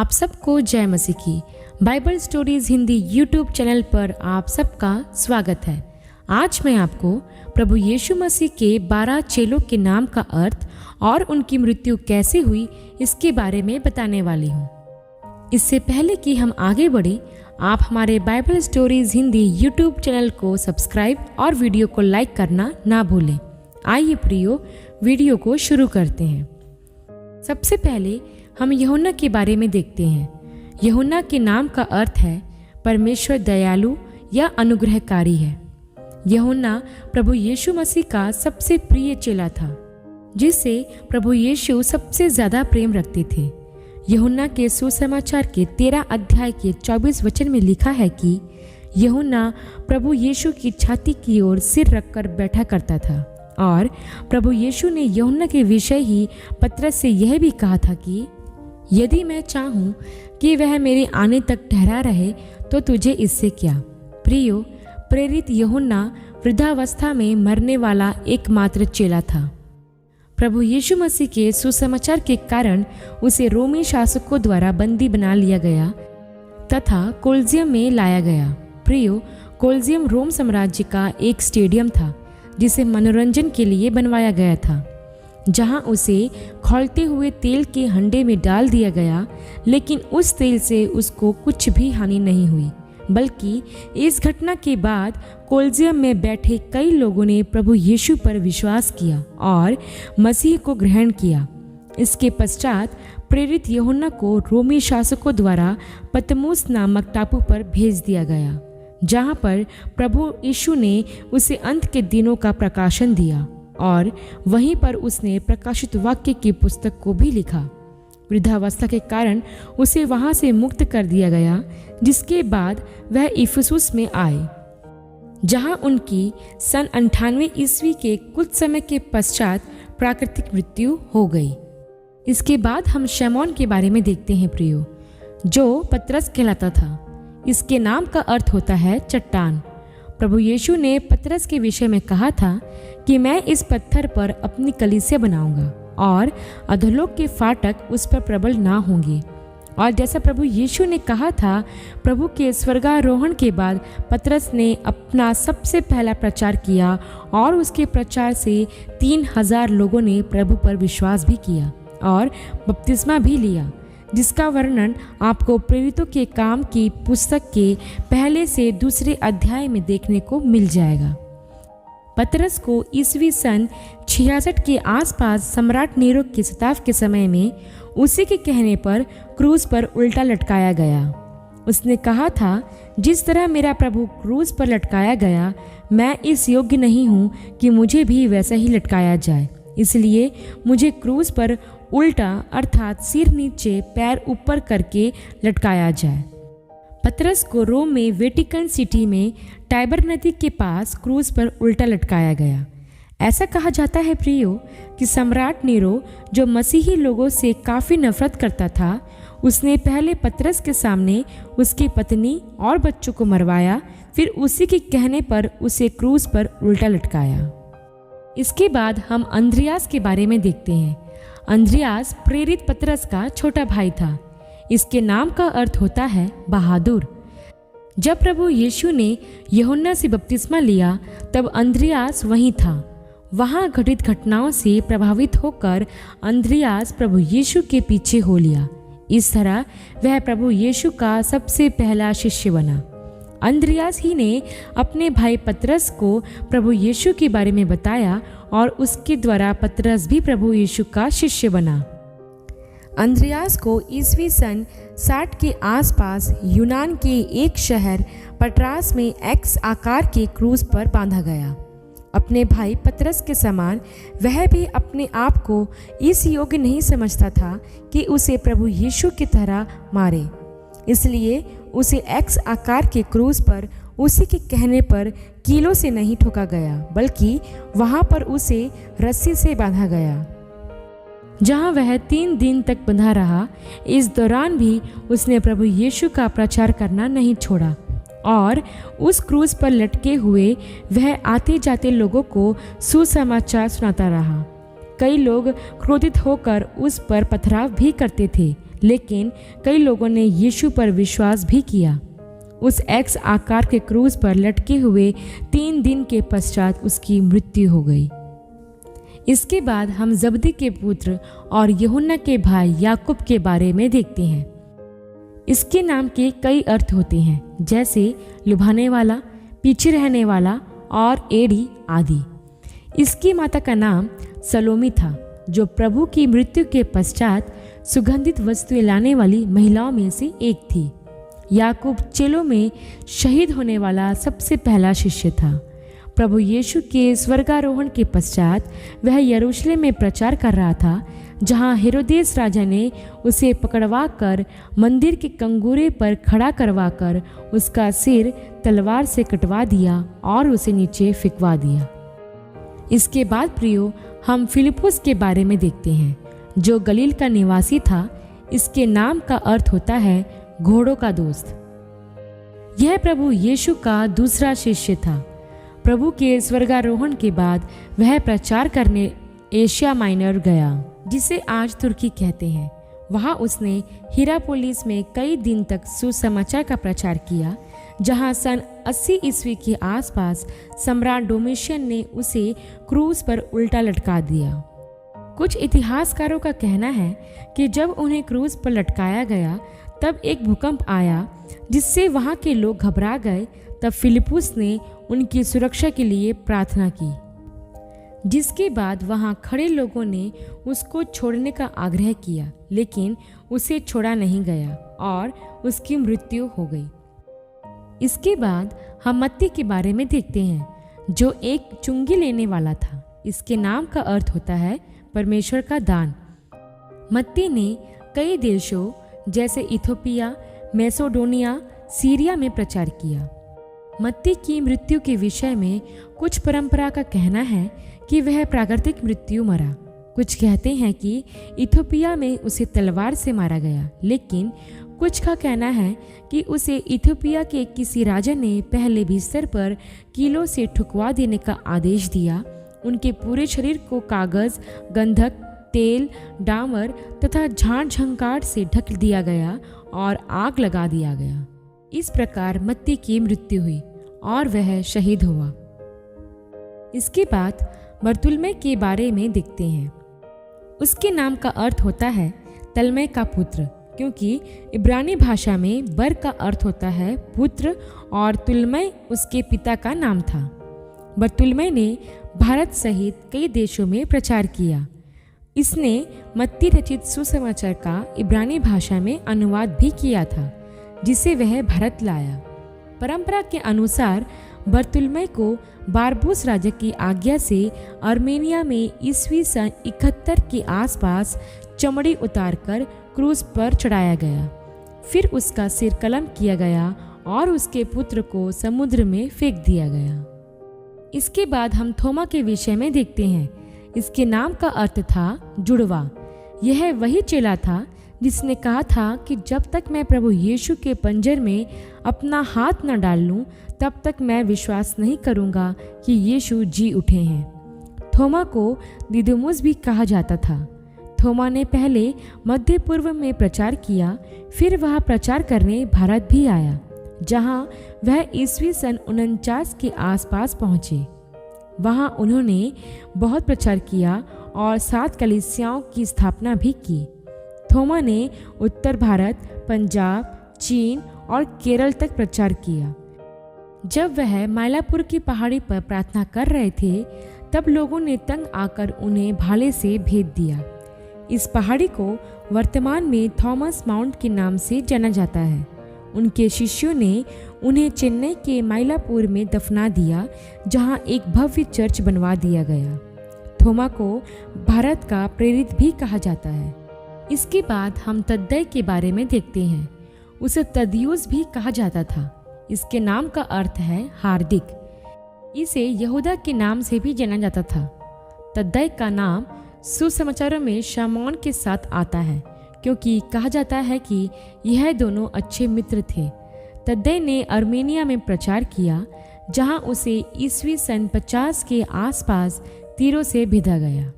आप सबको जय मसीह की Bible stories Hindi YouTube channel पर आप सबका स्वागत है। आज मैं आपको प्रभु यीशु मसीह के 12 चेलों के नाम का अर्थ और उनकी मृत्यु कैसे हुई इसके बारे में बताने वाली हूँ। इससे पहले कि हम आगे बढ़े, आप हमारे Bible stories Hindi YouTube channel को सब्सक्राइब और वीडियो को लाइक करना ना भूलें। आइए प्रियो, वीडियो को शुरू करते हैं। सबसे पहले हम यूहन्ना के बारे में देखते हैं। यूहन्ना के नाम का अर्थ है परमेश्वर दयालु या अनुग्रहकारी है। यूहन्ना प्रभु यीशु मसीह का सबसे प्रिय चेला था, जिससे प्रभु यीशु सबसे ज्यादा प्रेम रखते थे। यूहन्ना के सुसमाचार के 13 अध्याय के 24 वचन में लिखा है कि यूहन्ना प्रभु यीशु की छाती की ओर सिर रखकर बैठा करता था, और प्रभु यीशु ने यूहन्ना के विषय ही पतरस से यह भी कहा था कि यदि मैं चाहूँ कि वह मेरे आने तक ठहरा रहे तो तुझे इससे क्या। प्रियो, प्रेरित यूहन्ना वृद्धावस्था में मरने वाला एकमात्र चेला था। प्रभु यीशु मसीह के सुसमाचार के कारण उसे रोमी शासकों द्वारा बंदी बना लिया गया तथा कोलिजियम में लाया गया। प्रियो, कोलिजियम रोम साम्राज्य का एक स्टेडियम था जिसे मनोरंजन के लिए बनवाया गया था, जहां उसे खौलते हुए तेल के हंडे में डाल दिया गया, लेकिन उस तेल से उसको कुछ भी हानि नहीं हुई, बल्कि इस घटना के बाद कोलिजियम में बैठे कई लोगों ने प्रभु यीशु पर विश्वास किया और मसीह को ग्रहण किया। इसके पश्चात प्रेरित यूहन्ना को रोमी शासकों द्वारा पतमुस नामक टापू पर भेज दिया गया, जहां पर प्रभु यीशु ने उसे अंत के दिनों का प्रकाशन दिया और वहीं पर उसने प्रकाशित वाक्य की पुस्तक को भी लिखा। वृद्धावस्था के कारण उसे वहां से मुक्त कर दिया गया, जिसके बाद वह इफिसुस में आए, जहां उनकी सन 98 ईस्वी के कुछ समय के पश्चात प्राकृतिक मृत्यु हो गई। इसके बाद हम शमौन के बारे में देखते हैं प्रियो, जो पतरस कहलाता था। इसके नाम का अर्थ होता है चट्टान। प्रभु यीशु ने पतरस के विषय में कहा था कि मैं इस पत्थर पर अपनी कलीसिया बनाऊंगा और अधोलोक के फाटक उस पर प्रबल ना होंगे। और जैसा प्रभु यीशु ने कहा था, प्रभु के स्वर्गारोहण के बाद पतरस ने अपना सबसे पहला प्रचार किया और उसके प्रचार से 3000 लोगों ने प्रभु पर विश्वास भी किया और बपतिस्मा भी लिया, जिसका वर्णन आपको प्रेरितों के काम की पुस्तक के पहले से दूसरे अध्याय में देखने को मिल जाएगा। पतरस को ईस्वी सन 66 के आसपास सम्राट नीरो के सताव के समय में उसी के कहने पर क्रूज पर उल्टा लटकाया गया। उसने कहा था, जिस तरह मेरा प्रभु क्रूज पर लटकाया गया, मैं इस योग्य नहीं हूँ कि मुझे भी वैसा ही लटकाया जाए, इसलिए मुझे क्रूज पर उल्टा अर्थात सिर नीचे पैर ऊपर करके लटकाया जाए। पतरस को रोम में वेटिकन सिटी में टाइबर नदी के पास क्रूज पर उल्टा लटकाया गया। ऐसा कहा जाता है प्रियो कि सम्राट नीरो, जो मसीही लोगों से काफ़ी नफरत करता था, उसने पहले पतरस के सामने उसकी पत्नी और बच्चों को मरवाया, फिर उसी के कहने पर उसे क्रूज पर उल्टा लटकाया। इसके बाद हम अंद्रियास के बारे में देखते हैं। अंद्रियास प्रेरित पतरस का छोटा भाई था। इसके नाम का अर्थ होता है बहादुर। जब प्रभु यीशु ने यूहन्ना से बपतिस्मा लिया, तब अंद्रियास वहीं था। वहां घटित घटनाओं से प्रभावित होकर अंद्रियास प्रभु यीशु के पीछे हो लिया। इस तरह वह प्रभु यीशु का सबसे पहला शिष्य बना। अंद्रियास ही ने अपने भाई पतरस को प्रभु यीशु के बारे में बताया और उसके द्वारा पतरस भी प्रभु यीशु का शिष्य बना। अंद्रियास को ईस्वी सन 60 के आसपास यूनान के एक शहर पटरास में एक्स आकार के क्रूज पर बांधा गया। अपने भाई पतरस के समान वह भी अपने आप को इस योग्य नहीं समझता था कि उसे प्रभु यीशु की तरह मारे, इसलिए उसे एक्स आकार के क्रूज पर उसी के कहने पर कीलों से नहीं ठोका गया, बल्कि वहां पर उसे रस्सी से बांधा गया, जहां वह 3 दिन तक बंधा रहा। इस दौरान भी उसने प्रभु यीशु का प्रचार करना नहीं छोड़ा और उस क्रूज पर लटके हुए वह आते जाते लोगों को सुसमाचार सुनाता रहा। कई लोग क्रोधित होकर उस पर पथराव भी करते थे, लेकिन कई लोगों ने यीशु पर विश्वास भी किया। उस एक्स आकार के क्रूज पर लटके हुए 3 दिन के पश्चात उसकी मृत्यु हो गई। इसके बाद हम जब्दी के पुत्र और यूहन्ना के भाई याकूब के बारे में देखते हैं। इसके नाम के कई अर्थ होते हैं, जैसे लुभाने वाला, पीछे रहने वाला और एड़ी आदि। इसकी माता का नाम सलोमी था, जो प्रभु की मृत्यु के पश्चात सुगंधित वस्तुएं लाने वाली महिलाओं में से एक थी। याकूब चेलों में शहीद होने वाला सबसे पहला शिष्य था। प्रभु यीशु के स्वर्गारोहण के पश्चात वह यरूशलेम में प्रचार कर रहा था, जहां हेरोदेस राजा ने उसे पकड़वा कर मंदिर के कंगूरे पर खड़ा करवा कर उसका सिर तलवार से कटवा दिया और उसे नीचे फेंकवा दिया। इसके बाद प्रियो, हम फिलिपुस के बारे में देखते हैं, जो गलील का निवासी था। इसके नाम का अर्थ होता है घोड़ों का दोस्त। यह प्रभु यीशु का दूसरा शिष्य था। प्रभु के स्वर्गारोहण के बाद वह प्रचार करने एशिया माइनर गया, जिसे आज तुर्की कहते हैं। वहां उसने हिरापोलिस में कई दिन तक सुसमाचार का प्रचार किया, जहां सन 80 ईस्वी के आसपास सम्राट डोमिशियन ने उसे क्रूज पर उल्टा लटका दिया। कुछ इतिहासकारों का कहना है कि जब उन्हें क्रूज पर लटकाया गया तब एक भूकंप आया, जिससे वहां के लोग घबरा गए। तब फिलिपुस ने उनकी सुरक्षा के लिए प्रार्थना की, जिसके बाद वहां खड़े लोगों ने उसको छोड़ने का आग्रह किया, लेकिन उसे छोड़ा नहीं गया और उसकी मृत्यु हो गई। इसके बाद हम मत्ती के बारे में देखते हैं, जो एक चुंगी लेने वाला था। इसके नाम का अर्थ होता है परमेश्वर का दान। मत्ती ने कई देशों जैसे इथोपिया, मैसेडोनिया, सीरिया में प्रचार किया। मत्ती की मृत्यु के विषय में कुछ परंपरा का कहना है कि वह प्राकृतिक मृत्यु मरा। कुछ कहते हैं कि इथोपिया में उसे तलवार से मारा गया, लेकिन कुछ का कहना है कि उसे इथोपिया के किसी राजा ने पहले बिस्तर पर कीलों से ठुकवा देने का आदेश दिया। उनके पूरे शरीर को कागज, गंधक, तेल, डामर तथा झाड़ झंकार से ढक दिया गया और आग लगा दिया गया। इस प्रकार मत्ती की मृत्यु हुई और वह शहीद हुआ। इसके बाद बरतुल्मै के बारे में देखते हैं। उसके नाम का अर्थ होता है तलमै का पुत्र, क्योंकि इब्रानी भाषा में बर का अर्थ होता है पुत्र और तुल्मै उसके पिता का नाम था। बरतुल्मै ने भारत सहित कई देशों में प्रचार किया। इसने मत्ती रचित सुसमाचार का इब्रानी भाषा में अनुवाद भी किया था, जिसे वह भारत लाया। परंपरा के अनुसार बरतुल्मै को बारबूस राजा की आज्ञा से आर्मेनिया में ईस्वी सन 71 के आसपास चमड़ी उतारकर क्रूज पर चढ़ाया गया। फिर उसका सिर कलम किया गया और उसके पुत्र को समुद्र में फेंक दिया गया। इसके बाद हम थोमा के विषय में देखते हैं। इसके नाम का अर्थ था जुड़वा। यह वही चेला था जिसने कहा था कि जब तक मैं प्रभु यीशु के पंजर में अपना हाथ न डाल लूं, तब तक मैं विश्वास नहीं करूंगा कि यीशु जी उठे हैं। थोमा को दिदुमुस भी कहा जाता था। थोमा ने पहले मध्य पूर्व में प्रचार किया, फिर वह प्रचार करने भारत भी आया, जहां वह ईस्वी सन 49 के आसपास पहुंचे। वहां उन्होंने बहुत प्रचार किया और 7 कलीसियाओं की स्थापना भी की। थोमा ने उत्तर भारत, पंजाब, चीन और केरल तक प्रचार किया। जब वह माइलापुर की पहाड़ी पर प्रार्थना कर रहे थे, तब लोगों ने तंग आकर उन्हें भाले से भेद दिया। इस पहाड़ी को वर्तमान में थॉमस माउंट के नाम से जाना जाता है। उनके शिष्यों ने उन्हें चेन्नई के माइलापुर में दफना दिया, जहां एक भव्य चर्च बनवा दिया गया। थोमा को भारत का प्रेरित भी कहा जाता है। इसके बाद हम तद्दै के बारे में देखते हैं। उसे तदियुस भी कहा जाता था। इसके नाम का अर्थ है हार्दिक। इसे यहूदा के नाम से भी जाना जाता था। तद्दै का नाम सुसमाचारों में शामौन के साथ आता है, क्योंकि कहा जाता है कि यह दोनों अच्छे मित्र थे। तद्दै ने आर्मेनिया में प्रचार किया, जहां उसे ईस्वी सन 50 के आसपास तीरों से भेजा गया।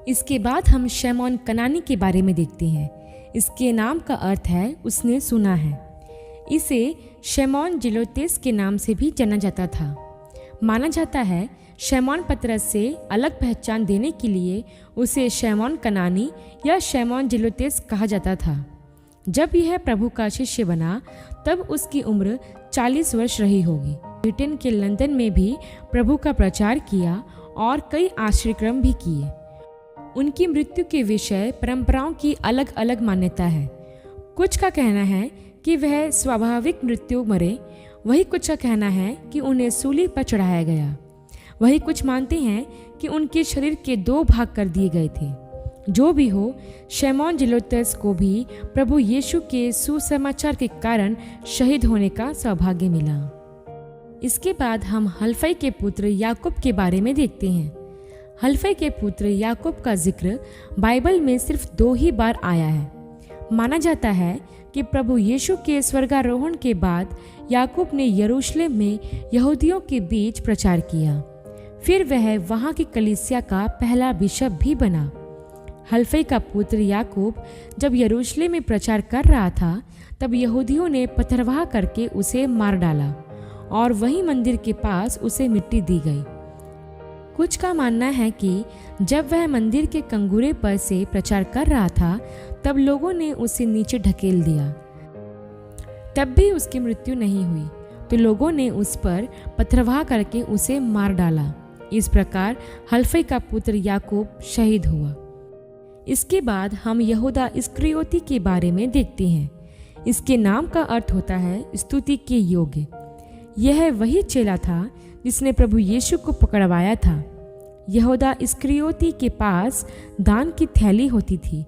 इसके बाद हम शमौन कनानी के बारे में देखते हैं। इसके नाम का अर्थ है उसने सुना है। इसे शमौन जेलोतेस के नाम से भी जाना जाता था। माना जाता है शमौन पतरस से अलग पहचान देने के लिए उसे शमौन कनानी या शमौन जेलोतेस कहा जाता था। जब यह प्रभु का शिष्य बना तब उसकी उम्र 40 वर्ष रही होगी। ब्रिटेन के लंदन में भी प्रभु का प्रचार किया और कई आश्रयक्रम भी किए। उनकी मृत्यु के विषय परंपराओं की अलग अलग मान्यता है। कुछ का कहना है कि वह स्वाभाविक मृत्यु मरे, वही कुछ का कहना है कि उन्हें सूली पर चढ़ाया गया। वही कुछ मानते हैं कि उनके शरीर के 2 भाग कर दिए गए थे। जो भी हो, शमौन जेलोतेस को भी प्रभु यीशु के सुसमाचार के कारण शहीद होने का सौभाग्य मिला। इसके बाद हम हलफई के पुत्र याकूब के बारे में देखते हैं। हलफई के पुत्र याकूब का जिक्र बाइबल में सिर्फ 2 ही बार आया है। माना जाता है कि प्रभु यीशु के स्वर्गारोहण के बाद याकूब ने यरूशलेम में यहूदियों के बीच प्रचार किया। फिर वह वहाँ की कलीसिया का पहला बिशप भी बना। हलफई का पुत्र याकूब जब यरूशलेम में प्रचार कर रहा था तब यहूदियों ने पथरवाह करके उसे मार डाला और वहीं मंदिर के पास उसे मिट्टी दी गई। कुछ का मानना है कि जब वह मंदिर के कंगूरे पर से प्रचार कर रहा था तब लोगों ने उसे नीचे ढकेल दिया। तब भी उसकी मृत्यु नहीं हुई तो लोगों ने उस पर पथरवाह करके उसे मार डाला। इस प्रकार हलफई का पुत्र याकूब शहीद हुआ। इसके बाद हम यहूदा इस्करियोती के बारे में देखते हैं। इसके नाम का अर्थ होता है स्तुति के योग्य। यह वही चेला था जिसने प्रभु यीशु को पकड़वाया था। यहूदा इस्करियोती के पास दान की थैली होती थी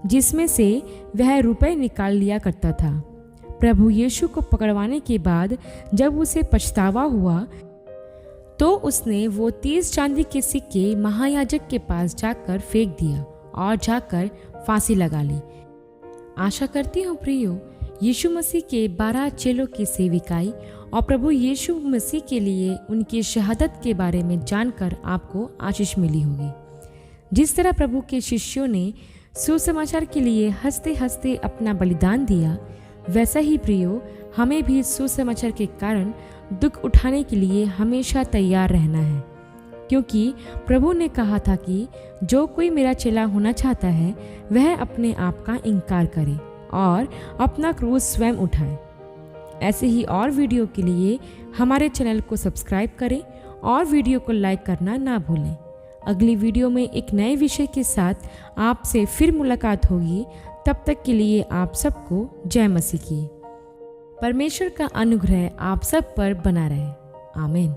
जिसमें से वह रुपए निकाल लिया करता था। प्रभु यीशु को पकड़वाने के बाद जब उसे पछतावा हुआ तो उसने वो 30 चांदी के सिक्के महायाजक के पास जाकर फेंक दिया और जाकर फांसी लगा ली। आशा करती हूँ प्रियो, यीशु मसीह के 12 चेलों की सेविकाई और प्रभु यीशु मसीह के लिए उनकी शहादत के बारे में जानकर आपको आशीष मिली होगी। जिस तरह प्रभु के शिष्यों ने सुसमाचार के लिए हंसते हंसते अपना बलिदान दिया, वैसा ही प्रियो हमें भी सुसमाचार के कारण दुख उठाने के लिए हमेशा तैयार रहना है, क्योंकि प्रभु ने कहा था कि जो कोई मेरा चेला होना चाहता है वह अपने आप का इनकार करे और अपना क्रूस स्वयं उठाए। ऐसे ही और वीडियो के लिए हमारे चैनल को सब्सक्राइब करें और वीडियो को लाइक करना ना भूलें। अगली वीडियो में एक नए विषय के साथ आपसे फिर मुलाकात होगी। तब तक के लिए आप सबको जय मसीह की। परमेश्वर का अनुग्रह आप सब पर बना रहे। आमीन।